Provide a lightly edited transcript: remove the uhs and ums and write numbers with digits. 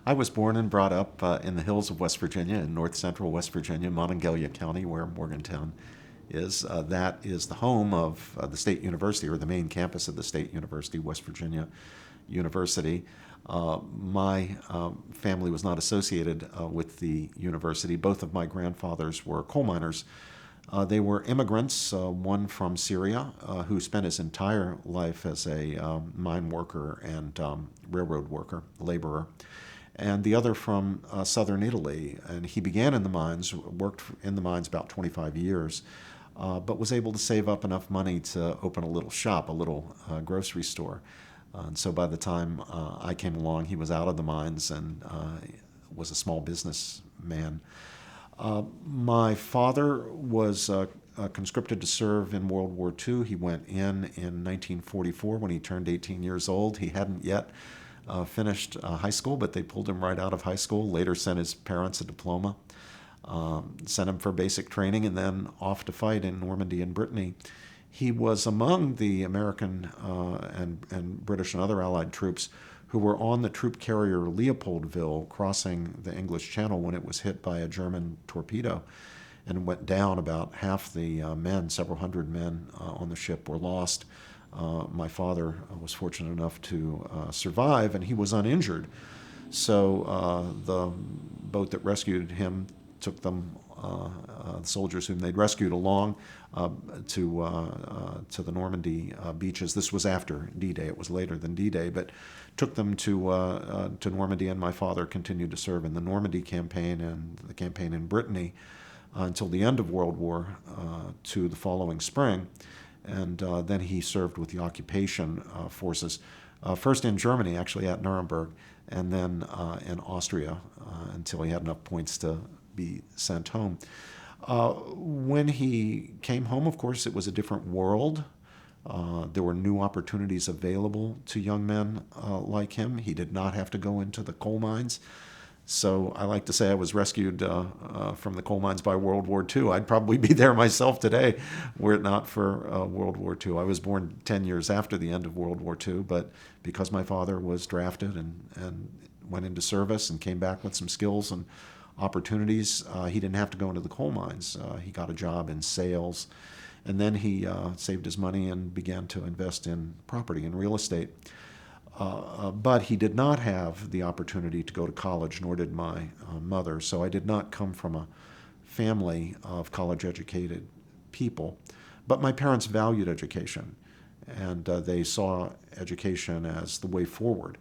I was born and brought up in the hills of West Virginia, in north central West Virginia, Monongalia County, where Morgantown is. That is the home of the State University, or the main campus of the State University, West Virginia University. My family was not associated with the university. Both of my grandfathers were coal miners. They were immigrants, one from Syria, who spent his entire life as a mine worker and railroad worker, laborer, and the other from southern Italy. And he began in the mines, worked in the mines about 25 years, but was able to save up enough money to open a little shop, a little grocery store. And so by the time I came along, he was out of the mines and was a small businessman. My father was conscripted to serve in World War II. He went in 1944 when he turned 18 years old. He hadn't yet finished high school, but they pulled him right out of high school. Later sent his parents a diploma, sent him for basic training, and then off to fight in Normandy and Brittany. He was among the American and British and other Allied troops who were on the troop carrier Leopoldville crossing the English Channel when it was hit by a German torpedo and went down. About half the men, several hundred men on the ship, were lost. My father was fortunate enough to survive, and he was uninjured. So the boat that rescued him took them, the soldiers whom they'd rescued, along to the Normandy beaches. This was after D-Day. It was later than D-Day, but took them to Normandy, and my father continued to serve in the Normandy campaign and the campaign in Brittany until the end of World War II, the following spring. And then he served with the occupation forces, first in Germany, actually at Nuremberg, and then in Austria until he had enough points to be sent home. When he came home, of course, it was a different world. There were new opportunities available to young men like him. He did not have to go into the coal mines. So I like to say I was rescued from the coal mines by World War II. I'd probably be there myself today were it not for World War II. I was born 10 years after the end of World War II, but because my father was drafted and went into service and came back with some skills and opportunities, he didn't have to go into the coal mines. He got a job in sales, and then he saved his money and began to invest in property and real estate. But he did not have the opportunity to go to college, nor did my mother. So I did not come from a family of college-educated people. But my parents valued education, and they saw education as the way forward.